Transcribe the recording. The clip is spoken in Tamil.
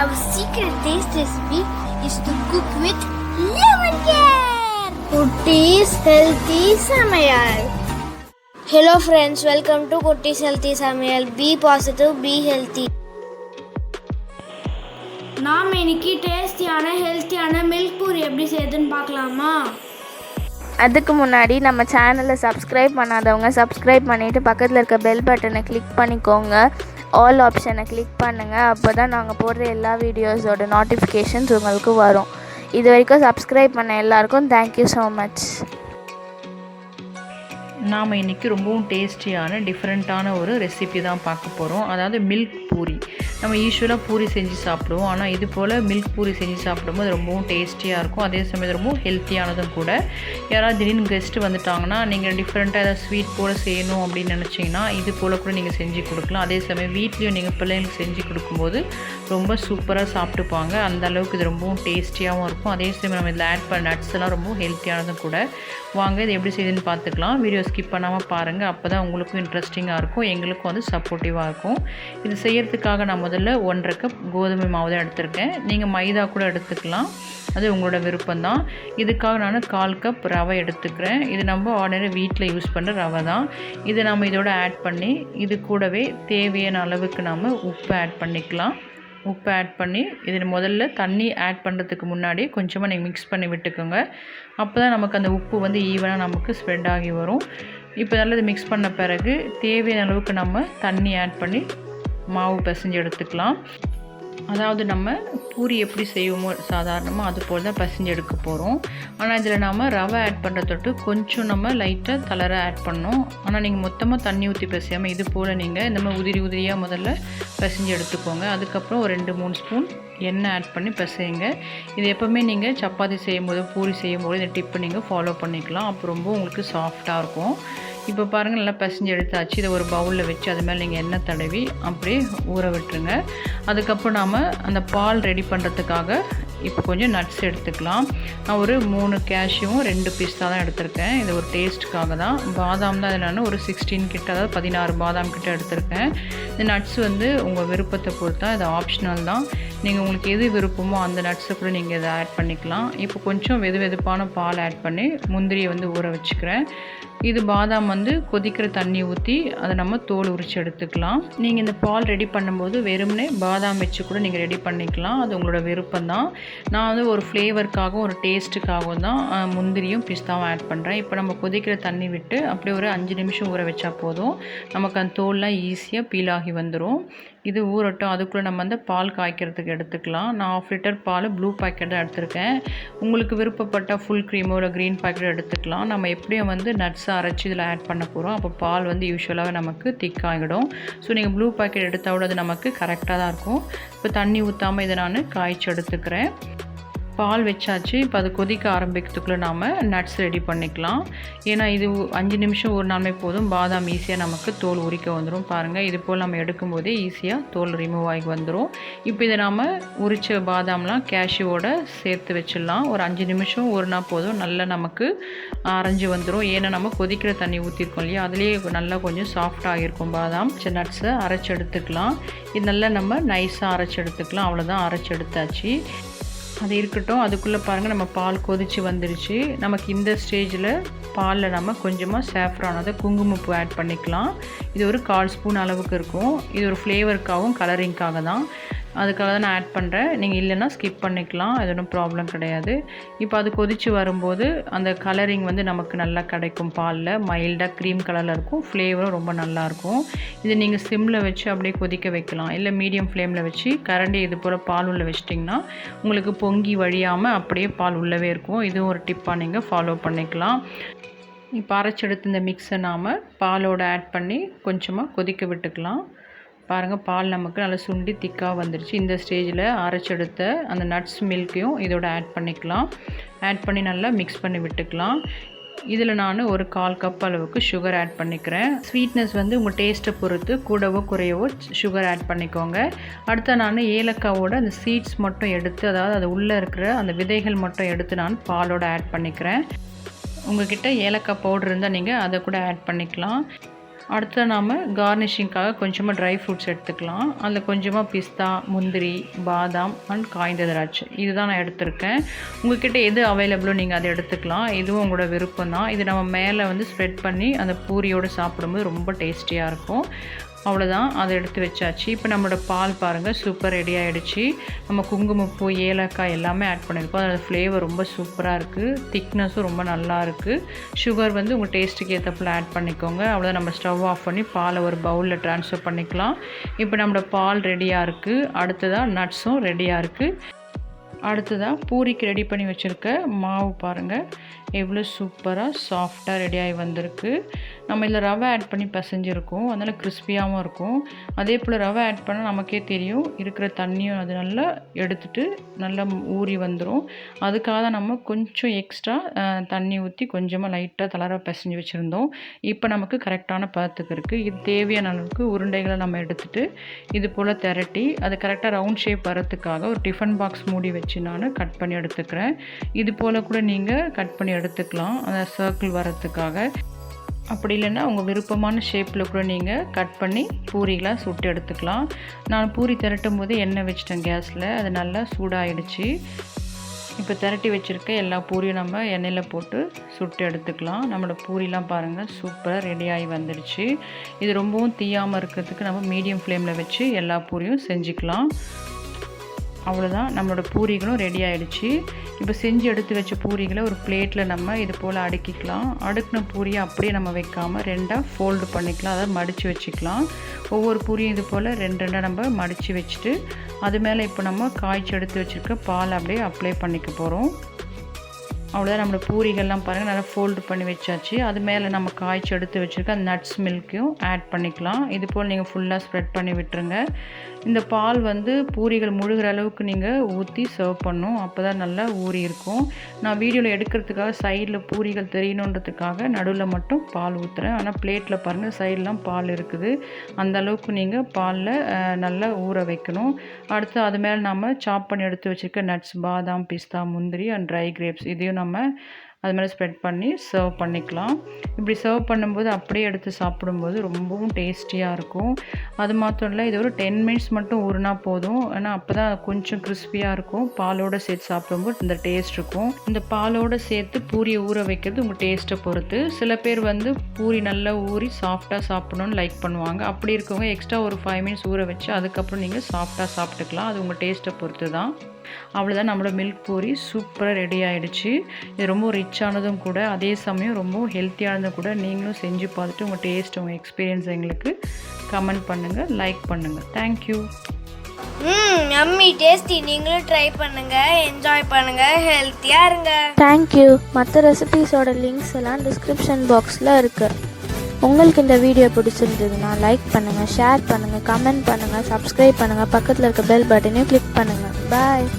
Our secret taste recipe is to cook with lemon care. Kutties Healthy Samayal. Hello friends, welcome to Kutties Healthy Samayal. Be positive, be healthy. நாம் இன்னைக்கு டேஸ்டியான ஹெல்த்தியான மில்க் பூரி எப்படி செய்யுதுன்னு பார்க்கலாமா? அதுக்கு முன்னாடி நம்ம சேனலை சப்ஸ்கிரைப் பண்ணாதவங்க சப்ஸ்கிரைப் பண்ணிவிட்டு பக்கத்தில் இருக்க பெல் பட்டனை கிளிக் பண்ணிக்கோங்க. ஆல் ஆப்ஷனை கிளிக் பண்ணுங்கள். அப்போ தான் நாங்கள் போடுற எல்லா வீடியோஸோட நோட்டிஃபிகேஷன்ஸ் உங்களுக்கு வரும். இது வரைக்கும் சப்ஸ்கிரைப் பண்ண எல்லாருக்கும் தேங்க்யூ ஸோ மச். நாம் இன்றைக்கி ரொம்பவும் டேஸ்டியான டிஃப்ரெண்ட்டான ஒரு ரெசிபி தான் பார்க்க போகிறோம். அதாவது மில்க் பூரி. நம்ம யூஸ்வலாக பூரி செஞ்சு சாப்பிடுவோம், ஆனால் இது போல் மில்க் பூரி செஞ்சு சாப்பிடும்போது ரொம்பவும் டேஸ்டியாக இருக்கும். அதே சமயம் ரொம்பவும் ஹெல்த்தியானதும் கூட. யாராவது திடீர்னு கெஸ்ட்டு வந்துட்டாங்கன்னா நீங்கள் டிஃப்ரெண்ட்டாக ஏதாவது ஸ்வீட் போல் செய்யணும் அப்படின்னு நினச்சிங்கன்னா இது போல் கூட நீங்கள் செஞ்சு கொடுக்கலாம். அதே சமயம் வீட்லேயும் நீங்கள் பிள்ளைங்களுக்கு செஞ்சு கொடுக்கும்போது ரொம்ப சூப்பராக சாப்பிட்டுப்பாங்க. அந்த அளவுக்கு இது ரொம்பவும் டேஸ்டியாகவும் இருக்கும். அதே சமயம் நம்ம இதில் ஆட் பண்ண நட்ஸ் எல்லாம் ரொம்பவும் ஹெல்த்தியானதும் கூட. வாங்க இது எப்படி செய்யுதுன்னு பார்த்துக்கலாம். வீடியோ ஸ்கிப் பண்ணாமல் பாருங்கள். அப்போ தான் உங்களுக்கும் இன்ட்ரெஸ்டிங்காக இருக்கும், எங்களுக்கும் வந்து சப்போர்ட்டிவாக இருக்கும். இது செய்கிறதுக்காக நான் முதல்ல 1.5 கப் கோதுமை மாவு தான் எடுத்திருக்கேன். நீங்கள் மைதா கூட எடுத்துக்கலாம், அது உங்களோட விருப்பம்தான். இதுக்காக நான் 1/4 கப் ரவை எடுத்துக்கிறேன். இது நம்ம ஆர்டினரி வீட்டில் யூஸ் பண்ணுற ரவை தான். இதை நம்ம இதோட ஆட் பண்ணி இது கூடவே தேவையான அளவுக்கு நம்ம உப்பு ஆட் பண்ணிக்கலாம். உப்பு ஆட் பண்ணி இதில் முதல்ல தண்ணி ஆட் பண்ணுறதுக்கு முன்னாடி கொஞ்சமாக நீங்கள் மிக்ஸ் பண்ணி விட்டுக்கோங்க. அப்போ தான் நமக்கு அந்த உப்பு வந்து ஈவனாக நமக்கு ஸ்ப்ரெட் ஆகி வரும். இப்போ நல்லது மிக்ஸ் பண்ண பிறகு தேவையான அளவுக்கு நம்ம தண்ணி ஆட் பண்ணி மாவு பிசைஞ்சு எடுத்துக்கலாம். அதாவது நம்ம பூரி எப்படி செய்வோமோ சாதாரணமாக அது போல் தான் பிசைஞ்சு எடுக்க போகிறோம். ஆனால் இதில் நம்ம ரவை ஆட் பண்ணுறதொட்டு கொஞ்சம் நம்ம லைட்டாக கலரை ஆட் பண்ணோம். ஆனால் நீங்கள் மொத்தமாக தண்ணி ஊற்றி பிசையாமல் இது போல் நீங்கள் இந்த மாதிரி உதிரி உதிரியாக முதல்ல பிசைஞ்சு எடுத்துக்கோங்க. அதுக்கப்புறம் ஒரு 2-3 ஸ்பூன் எண்ணெய் ஆட் பண்ணி பிசையுங்க. இது எப்போவுமே நீங்கள் சப்பாத்தி செய்யும்போது பூரி செய்யும்போது இந்த டிப்பை நீங்கள் ஃபாலோ பண்ணிக்கலாம். அப்போ ரொம்ப உங்களுக்கு சாஃப்டாக இருக்கும். இப்போ பாருங்கள், நல்லா பிசைஞ்சு எடுத்தாச்சு. இதை ஒரு பவுலில் வச்சு அது மேலே நீங்கள் எண்ணெய் தடவி அப்படியே ஊற விட்டுருங்க. அதுக்கப்புறம் நாம் அந்த பால் ரெடி பண்ணுறதுக்காக இப்போ கொஞ்சம் நட்ஸ் எடுத்துக்கலாம். நான் ஒரு 3 கேஷ்யூவும் 2 பிஸ்தா தான் எடுத்திருக்கேன். இது ஒரு டேஸ்ட்டுக்காக தான். பாதாம் தான் நான் ஒரு 16 கிட்ட, அதாவது 16 பாதாம் கிட்ட எடுத்திருக்கேன். இந்த நட்ஸ் வந்து உங்கள் விருப்பத்தை பொறுத்தா, இது ஆப்ஷனல் தான். நீங்கள் உங்களுக்கு எது விருப்பமோ அந்த நட்ஸை கூட நீங்கள் இதை ஆட் பண்ணிக்கலாம். இப்போ கொஞ்சம் வெதுப்பான பால் ஆட் பண்ணி முந்திரியை வந்து ஊற வச்சுக்கிறேன். இது பாதாம் வந்து கொதிக்கிற தண்ணி ஊற்றி அதை நம்ம தோல் உரித்து எடுத்துக்கலாம். நீங்கள் இந்த பால் ரெடி பண்ணும்போது வெறுமனே பாதாம் வச்சு கூட நீங்கள் ரெடி பண்ணிக்கலாம், அது உங்களோட விருப்பம்தான். நான் வந்து ஒரு ஃப்ளேவருக்காகவும் ஒரு டேஸ்ட்டுக்காகவும் தான் முந்திரியும் பிஸ்தாவும் ஆட் பண்ணுறேன். இப்போ நம்ம கொதிக்கிற தண்ணி விட்டு அப்படியே ஒரு 5 நிமிஷம் ஊற வச்சா போதும். நமக்கு அந்த தோல்லாம் ஈஸியாக பீல் ஆகி வந்துடும். இது ஊறட்டும். அதுக்குள்ளே நம்ம அந்த பால் காய்க்கிறதுக்கு எடுத்துக்கலாம். நான் 1/2 லிட்டர் பால் ப்ளூ பாக்கெட் தான் எடுத்திருக்கேன். உங்களுக்கு விருப்பப்பட்ட ஃபுல் க்ரீமோ இல்லை க்ரீன் பாக்கெட் எடுத்துக்கலாம். நம்ம எப்படியும் வந்து நட்ஸை அரைச்சி இதில் ஆட் பண்ண போகிறோம். அப்போ பால் வந்து யூஸ்வலாகவே நமக்கு திக்காகிடும். ஸோ நீங்கள் ப்ளூ பாக்கெட் எடுத்தால் கூட அது நமக்கு கரெக்டாக தான் இருக்கும். இப்போ தண்ணி ஊற்றாமல் இதை நான் காய்ச்சி எடுத்துக்கிறேன். பால் வச்சாச்சு. இப்போ அது கொதிக்க ஆரம்பிக்கிறதுக்குள்ளே நாம் நட்ஸ் ரெடி பண்ணிக்கலாம். ஏன்னா இது 5 நிமிஷம் ஒரு நாளுமே போதும். பாதாம் ஈஸியாக நமக்கு தோல் உரிக்க வந்துடும். பாருங்கள், இது போல் நம்ம எடுக்கும்போதே ஈஸியாக தோல் ரிமூவ் ஆகி வந்துடும். இப்போ இதை நாம் உரித்த பாதாம்லாம் கேஷ்யூவோட சேர்த்து வச்சிடலாம். ஒரு 5 நிமிஷம் ஒரு நாள் போதும். நல்லா நமக்கு அரைஞ்சி வந்துடும். ஏன்னா நம்ம கொதிக்கிற தண்ணி ஊற்றிருக்கோம் இல்லையா, அதுலேயே நல்லா கொஞ்சம் சாஃப்டாக இருக்கும் பாதாம். நட்ஸை அரைச்சி எடுத்துக்கலாம். இது நல்லா நம்ம நைஸாக அரைச்சி எடுத்துக்கலாம். அவ்வளோதான், அரைச்சி எடுத்தாச்சு. அது இருக்கட்டும். அதுக்குள்ளே பாருங்கள், நம்ம பால் கொதித்து வந்துருச்சு. நமக்கு இந்த ஸ்டேஜில் பாலில் நம்ம கொஞ்சமாக சாஃப்ரான், அதை குங்குமப்பூ ஆட் பண்ணிக்கலாம். இது ஒரு 1/4 ஸ்பூன் அளவுக்கு இருக்கும். இது ஒரு ஃப்ளேவருக்காகவும் கலரிங்காக தான், அதுக்காக தான் நான் ஆட் பண்ணுறேன். நீங்கள் இல்லைன்னா ஸ்கிப் பண்ணிக்கலாம், அது ஒன்றும் ப்ராப்ளம் கிடையாது. இப்போ அது கொதித்து வரும்போது அந்த கலரிங் வந்து நமக்கு நல்லா கிடைக்கும். பாலில் மைல்டாக க்ரீம் கலரில் இருக்கும். ஃப்ளேவரும் ரொம்ப நல்லாயிருக்கும். இது நீங்கள் சிம்மில் வச்சு அப்படியே கொதிக்க வைக்கலாம், இல்லை மீடியம் ஃப்ளேமில் வச்சு கரண்டி இது போல் பால் உள்ளே வச்சிட்டிங்கன்னா உங்களுக்கு பொங்கி வழியாமல் அப்படியே பால் உள்ளவே இருக்கும். இதுவும் ஒரு டிப்பாக நீங்கள் ஃபாலோ பண்ணிக்கலாம். இப்போ அரைச்செடுத்து இந்த மிக்ஸை நாம் பாலோடு ஆட் பண்ணி கொஞ்சமாக கொதிக்க விட்டுக்கலாம். பாருங்கள், பால் நமக்கு நல்லா சுண்டி திக்காக வந்துடுச்சு. இந்த ஸ்டேஜில் அரைச்செடுத்த அந்த நட்ஸ் மில்க்கையும் இதோட ஆட் பண்ணிக்கலாம். ஆட் பண்ணி நல்லா மிக்ஸ் பண்ணி விட்டுக்கலாம். இதில் நான் ஒரு 1/4 கப் அளவுக்கு சுகர் ஆட் பண்ணிக்கிறேன். ஸ்வீட்னஸ் வந்து உங்கள் டேஸ்ட்டை பொறுத்து கூடவோ குறையவோ சுகர் ஆட் பண்ணிக்கோங்க. அடுத்து நான் ஏலக்காவோட அந்த சீட்ஸ் மட்டும் எடுத்து, அதாவது அது உள்ளே இருக்கிற அந்த விதைகள் மட்டும் எடுத்து நான் பாலோட ஆட் பண்ணிக்கிறேன். உங்கள்கிட்ட ஏலக்காய் பவுடர் இருந்தால் நீங்கள் அதை கூட ஆட் பண்ணிக்கலாம். அடுத்து நாம் கார்னிஷிங்காக கொஞ்சமாக ட்ரை ஃப்ரூட்ஸ் எடுத்துக்கலாம். அதில் கொஞ்சமாக பிஸ்தா, முந்திரி, பாதாம் அண்ட் காய்ந்த திராட்சை இதுதான் நான் எடுத்திருக்கேன். உங்கள்கிட்ட எது அவைலபிளோ நீங்கள் அதை எடுத்துக்கலாம். இதுவும் உங்களோட விருப்பம் தான். இது நம்ம மேலே வந்து ஸ்ப்ரெட் பண்ணி அந்த பூரியோடு சாப்பிடும்போது ரொம்ப டேஸ்டியாக இருக்கும். அவ்வளோதான், அதை எடுத்து வச்சாச்சு. இப்போ நம்மளோட பால் பாருங்கள் சூப்பர் ரெடி ஆகிடுச்சு. நம்ம குங்குமப்பூ, ஏலக்காய் எல்லாமே ஆட் பண்ணியிருக்கோம். அதோட ஃப்ளேவர் ரொம்ப சூப்பராக இருக்குது. திக்னஸும் ரொம்ப நல்லா இருக்குது. சுகர் வந்து உங்கள் டேஸ்ட்டுக்கு ஏற்றப்பில் ஆட் பண்ணிக்கோங்க. அவ்வளோதான், நம்ம ஸ்டவ் ஆஃப் பண்ணி பாலை ஒரு பவுலில் ட்ரான்ஸ்ஃபர் பண்ணிக்கலாம். இப்போ நம்மளோட பால் ரெடியாக இருக்குது. அடுத்ததாக நட்ஸும் ரெடியாக இருக்குது. அடுத்ததாக பூரிக்கு ரெடி பண்ணி வச்சுருக்க மாவு பாருங்கள் எவ்வளோ சூப்பராக சாஃப்டாக ரெடியாகி வந்திருக்கு. நம்ம இதில் ரவை ஆட் பண்ணி பிசைஞ்சிருக்கோம், அதனால் கிறிஸ்பியாகவும் இருக்கும். அதே போல் ரவை ஆட் பண்ணால் நமக்கே தெரியும் இருக்கிற தண்ணியும் அது நல்லா எடுத்துகிட்டு நல்லா ஊறி வந்துடும். அதுக்காக தான் நம்ம கொஞ்சம் எக்ஸ்ட்ரா தண்ணி ஊற்றி கொஞ்சமாக லைட்டாக தளராக பிசைஞ்சு வச்சுருந்தோம். இப்போ நமக்கு கரெக்டான பதத்துக்கு இருக்குது. இது தேவையான அளவுக்கு உருண்டைகளை நம்ம எடுத்துகிட்டு இது போல் திரட்டி அது கரெக்டாக ரவுண்ட் ஷேப் வரத்துக்காக ஒரு டிஃபன் பாக்ஸ் மூடி வச்சு நான் கட் பண்ணி எடுத்துக்கிறேன். இது போல் கூட நீங்கள் கட் பண்ணி எடுத்துக்கலாம் அந்த சர்க்கிள் வரத்துக்காக. அப்படி இல்லைன்னா உங்கள் விருப்பமான ஷேப்பில் கூட நீங்கள் கட் பண்ணி பூரிகளாக சுட்டு எடுத்துக்கலாம். நான் பூரி திரட்டும் போது எண்ணெய் வச்சிட்டேன் கேஸில், அது நல்லா சூடாகிடுச்சு. இப்போ திரட்டி வச்சுருக்க எல்லா பூரியும் நம்ம எண்ணெயில் போட்டு சுட்டு எடுத்துக்கலாம். நம்மளோட பூரிலாம் பாருங்கள் சூப்பராக ரெடியாகி வந்துடுச்சு. இது ரொம்பவும் தீயாமல் இருக்கிறதுக்கு நம்ம மீடியம் ஃப்ளேமில் வச்சு எல்லா பூரியும் செஞ்சுக்கலாம். அவ்வளோதான், நம்மளோட பூரிகளும் ரெடி ஆகிடுச்சு. இப்போ செஞ்சு எடுத்து வச்ச பூரிகளை ஒரு பிளேட்டில் நம்ம இது போல் அடுக்கிக்கலாம். அடுக்கின பூரியை அப்படியே நம்ம வைக்காமல் ரெண்டாக ஃபோல்டு பண்ணிக்கலாம், அதாவது மடித்து வச்சுக்கலாம். ஒவ்வொரு பூரியும் இது போல் ரெண்டாக நம்ம மடித்து வச்சுட்டு அது மேலே இப்போ நம்ம காய்ச்சி எடுத்து வச்சுருக்க பால் அப்படியே அப்ளை பண்ணிக்க போகிறோம். அவ்வளோதான், நம்மளோட பூரிகள்லாம் பாருங்கள் நல்லா ஃபோல்டு பண்ணி வச்சாச்சு. அது மேலே நம்ம காய்ச்சி எடுத்து வச்சுருக்க அந்த நட்ஸ் மில்க்கையும் ஆட் பண்ணிக்கலாம். இது போல் நீங்கள் ஃபுல்லாக ஸ்ப்ரெட் பண்ணி விட்டுருங்க. இந்த பால் வந்து பூரிகள் முழுகிற அளவுக்கு நீங்கள் ஊற்றி சர்வ் பண்ணணும், அப்போ தான் நல்லா ஊறி இருக்கும். நான் வீடியோவில் எடுக்கிறதுக்காக சைடில் பூரிகள் தெரியணுன்றதுக்காக நடுவில் மட்டும் பால் ஊற்றுறேன். ஆனால் பிளேட்டில் பாருங்கள் சைட்லாம் பால் இருக்குது. அந்த அளவுக்கு நீங்கள் பாலில் நல்லா ஊற வைக்கணும். அடுத்து அது மேலே நம்ம சாப் பண்ணி எடுத்து வச்சுருக்க நட்ஸ், பாதாம், பிஸ்தா, முந்திரி அண்ட் ட்ரை கிரேப்ஸ் இதையும் நம்ம அது மேலே ஸ்ப்ரெட் பண்ணி சர்வ் பண்ணிக்கலாம். இப்படி சர்வ் பண்ணும்போது அப்படியே எடுத்து சாப்பிடும்போது ரொம்பவும் டேஸ்டியாக இருக்கும். அது மாத்திரம் இல்லை, இது ஒரு 10 மினிட்ஸ் மட்டும் ஊறினா போதும். ஏன்னா அப்போ தான் கொஞ்சம் கிறிஸ்பியாக இருக்கும். பாலோடு சேர்த்து சாப்பிடும்போது இந்த டேஸ்ட் இருக்கும். இந்த பாலோடு சேர்த்து பூரியை ஊற வைக்கிறது உங்கள் டேஸ்ட்டை பொறுத்து. சில பேர் வந்து பூரி நல்லா ஊறி சாஃப்டாக சாப்பிடணுன்னு லைக் பண்ணுவாங்க. அப்படி இருக்கவங்க எக்ஸ்ட்ரா ஒரு 5 மினிட்ஸ் ஊற வச்சு அதுக்கப்புறம் நீங்கள் சாஃப்டாக சாப்பிட்டுக்கலாம். அது உங்கள் டேஸ்ட்டை பொறுத்து தான். அவ்வளோதான், நம்மளோட மில்க் பூரி சூப்பராக ரெடி ஆகிடுச்சு. இது ரொம்ப ரிச்சானதும் கூட, அதே சமயம் ரொம்ப ஹெல்த்தியானதும் கூட. நீங்களும் செஞ்சு பார்த்துட்டு உங்கள் டேஸ்ட், உங்கள் எக்ஸ்பீரியன்ஸ் எங்களுக்கு கமெண்ட் பண்ணுங்கள், லைக் பண்ணுங்கள். தேங்க்யூ. Yummy tasty. நீங்களும் ட்ரை பண்ணுங்கள், என்ஜாய் பண்ணுங்கள், ஹெல்த்தியாக இருங்க. தேங்க்யூ. மற்ற ரெசிபீஸோட லிங்க்ஸ் எல்லாம் டிஸ்கிரிப்ஷன் பாக்ஸில் இருக்குது. உங்களுக்கு இந்த வீடியோ பிடிச்சிருந்ததுன்னா லைக் பண்ணுங்கள், ஷேர் பண்ணுங்கள், கமெண்ட் பண்ணுங்கள், சப்ஸ்கிரைப் பண்ணுங்கள், பக்கத்தில் இருக்க பெல் பட்டனையும் கிளிக் பண்ணுங்கள். பாய்.